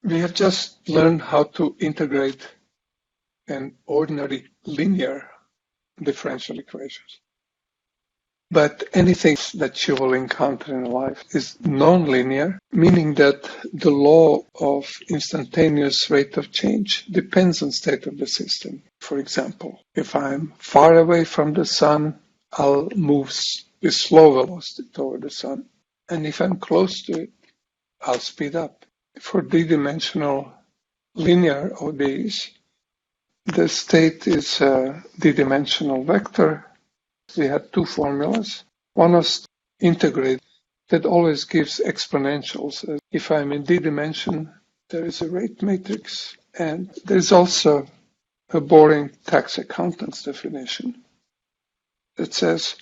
We have just learned how to integrate an ordinary linear differential equations. But anything that you will encounter in life is nonlinear, meaning that the law of instantaneous rate of change depends on state of the system. For example, if I'm far away from the sun, I'll move with slow velocity toward the sun. And if I'm close to it, I'll speed up. For d-dimensional linear ODEs, the state is a d-dimensional vector. We had two formulas. One was integrate that always gives exponentials. If I'm in d dimension, there is a rate matrix, and there's also a boring tax accountant's definition that says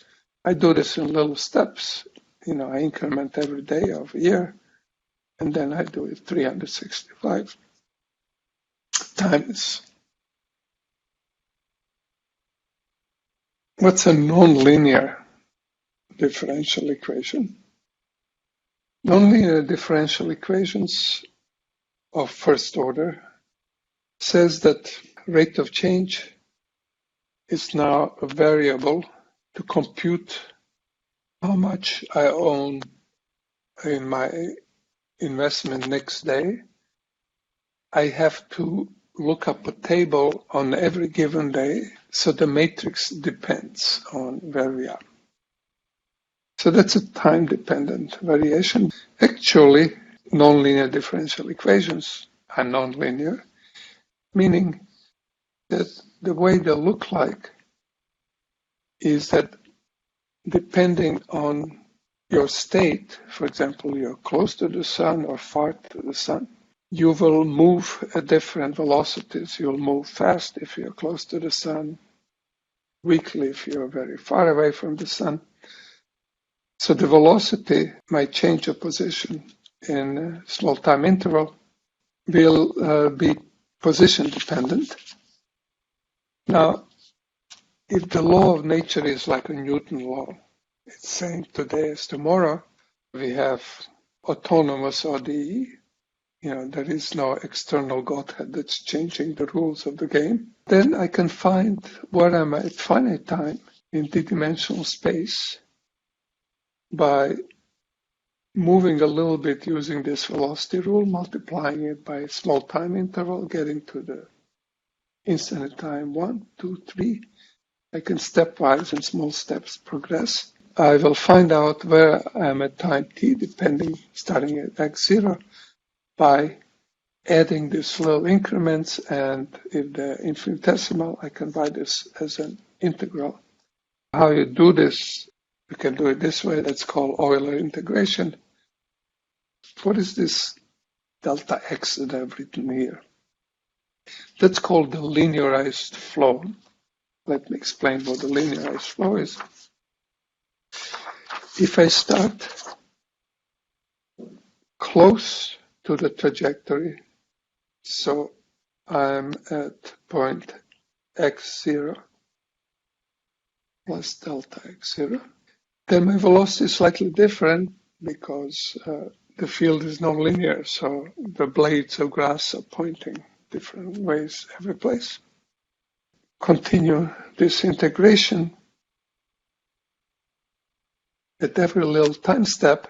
I do this in little steps. I increment every day of a year, and then I do it 365 times. What's a nonlinear differential equation? Nonlinear differential equations of first order says that rate of change is now a variable to compute how much I own in my investment next day. I have to look up a table on every given day, so the matrix depends on where we are. So that's a time-dependent variation. Actually, nonlinear differential equations are nonlinear, meaning that the way they look like is that depending on your state, for example, you're close to the sun or far to the sun, you will move at different velocities. You'll move fast if you're close to the sun, weakly if you're very far away from the sun. So the velocity might change your position in a small time interval, will be position dependent. Now, if the law of nature is like a Newton law, it's saying today is tomorrow, we have autonomous ODE, there is no external Godhead that's changing the rules of the game, then I can find where I'm at finite time in d-dimensional space by moving a little bit using this velocity rule, multiplying it by a small time interval, getting to the instant time 1, 2, 3. I can stepwise in small steps progress. I will find out where I'm at time t, starting at x0, by adding these little increments, and if they're infinitesimal, I can write this as an integral. How you do this, you can do it this way. That's called Euler integration. What is this delta x that I've written here? That's called the linearized flow. Let me explain what the linearized flow is. If I start close to the trajectory, so I'm at point x0 plus delta x0, then my velocity is slightly different because the field is nonlinear, so the blades of grass are pointing different ways every place. Continue this integration. At every little time step,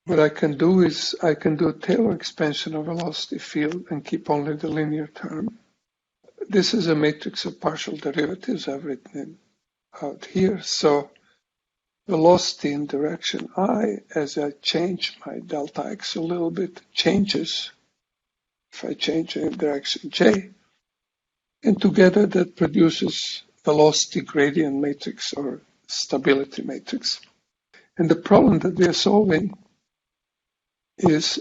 what I can do is I can do a Taylor expansion of velocity field and keep only the linear term. This is a matrix of partial derivatives. I've written it out here. So velocity in direction I, as I change my delta x a little bit, changes if I change in direction j. And together that produces velocity gradient matrix or stability matrix. And the problem that we are solving is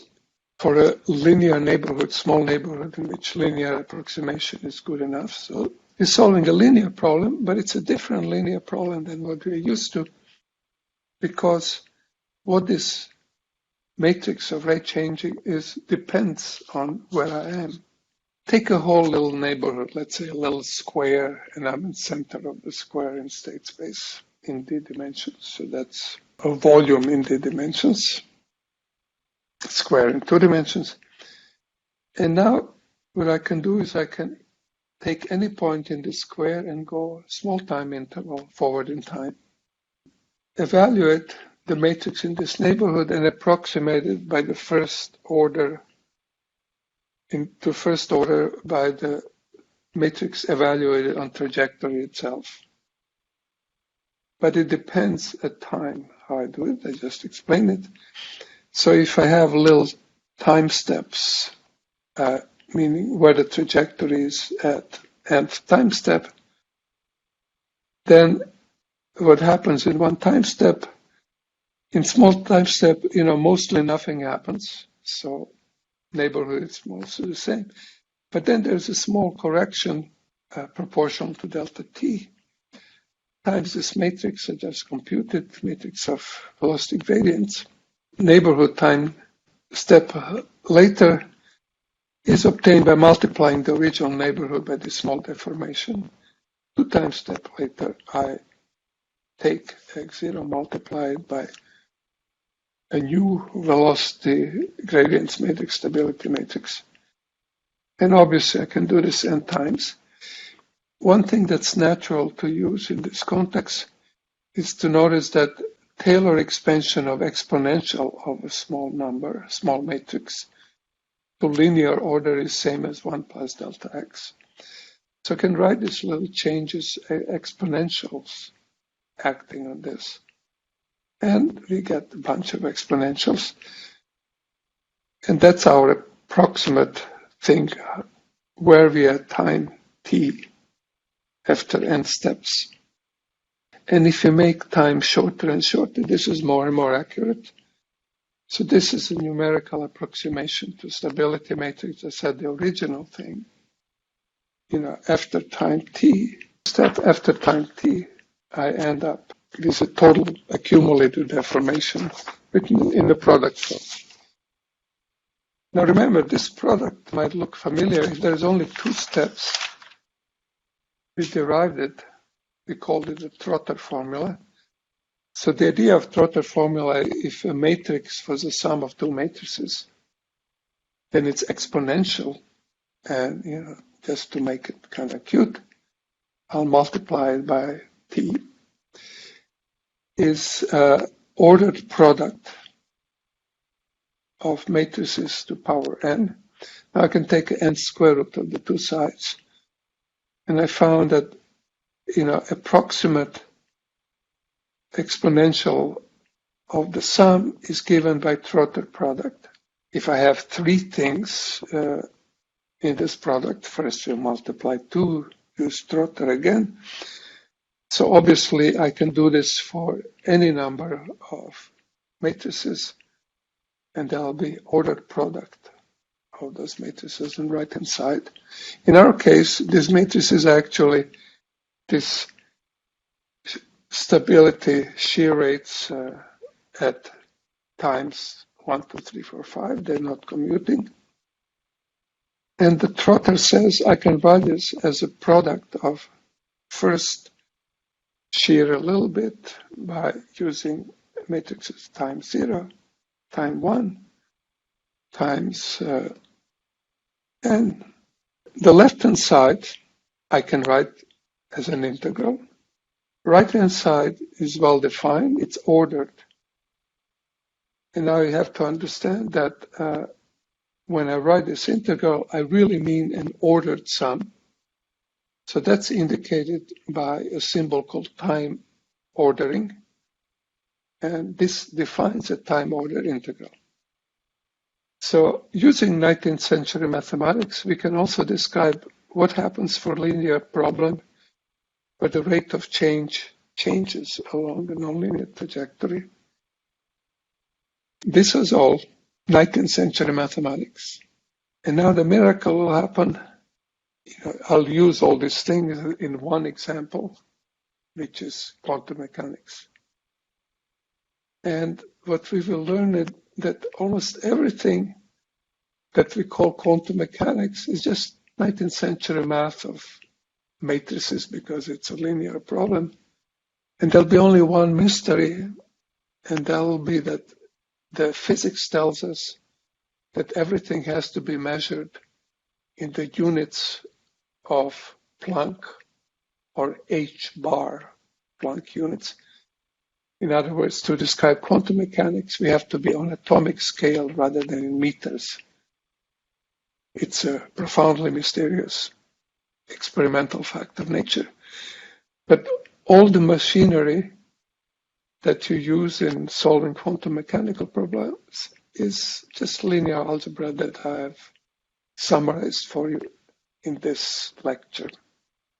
for a linear neighborhood, small neighborhood in which linear approximation is good enough. So we're solving a linear problem, but it's a different linear problem than what we're used to, because what this matrix of rate changing is depends on where I am. Take a whole little neighborhood, let's say a little square, and I'm in center of the square in state space in d dimensions. So that's a volume in d dimensions. It's square in 2 dimensions. And now what I can do is I can take any point in the square and go small time interval forward in time. Evaluate the matrix in this neighborhood and approximate it by the first order by the matrix evaluated on trajectory itself. But it depends at time how I do it. I just explained it. So if I have little time steps, meaning where the trajectory is at nth time step, then what happens in one time step, in small time step, mostly nothing happens. So neighborhood is mostly the same. But then there's a small correction proportional to delta t times this matrix I just computed, matrix of velocity gradients. Neighborhood time step later is obtained by multiplying the original neighborhood by this small deformation. 2 time step later, I take x0, multiply it by a new velocity gradients matrix, stability matrix. And obviously I can do this n times. One thing that's natural to use in this context is to notice that Taylor expansion of exponential of a small number, small matrix, to linear order is same as 1 plus delta x. So I can write these little changes, exponentials acting on this. And we get a bunch of exponentials. And that's our approximate thing where we at time t after n steps. And if you make time shorter and shorter, this is more and more accurate. So this is a numerical approximation to stability matrix. I said the original thing, after time t, step after time t, I end up with a total accumulated deformation written in the product form. Now remember, this product might look familiar. If there's only 2 steps, we derived it. We called it the Throttle formula. So the idea of Throttle formula, if a matrix was a sum of 2 matrices, then it's exponential. And, just to make it kind of cute, I'll multiply it by t, is ordered product of matrices to power n. Now I can take n square root of the 2 sides. And I found that, approximate exponential of the sum is given by Throttle product. If I have 3 things in this product, first we'll multiply 2, use Throttle again. So obviously I can do this for any number of matrices, and there'll be ordered product of those matrices on the right-hand side. In our case, these matrices are actually this stability shear rates at times 1, 2, 3, 4, 5. They're not commuting. And the Throttle says I can write this as a product of first shear a little bit by using matrices times 0, time 1, times n. The left-hand side I can write as an integral. Right-hand side is well defined, it's ordered. And now you have to understand that when I write this integral, I really mean an ordered sum. So that's indicated by a symbol called time ordering. And this defines a time ordered integral. So using 19th century mathematics, we can also describe what happens for a linear problem where the rate of change changes along the nonlinear trajectory. This was all 19th century mathematics. And now the miracle will happen. I'll use all these things in one example, which is quantum mechanics. And what we will learn is that almost everything that we call quantum mechanics is just 19th century math of matrices because it's a linear problem. And there'll be only one mystery, and that will be that the physics tells us that everything has to be measured in the units of Planck or h bar, Planck units. In other words, to describe quantum mechanics, we have to be on atomic scale rather than in meters. It's a profoundly mysterious experimental fact of nature. But all the machinery that you use in solving quantum mechanical problems is just linear algebra that I have summarized for you in this lecture.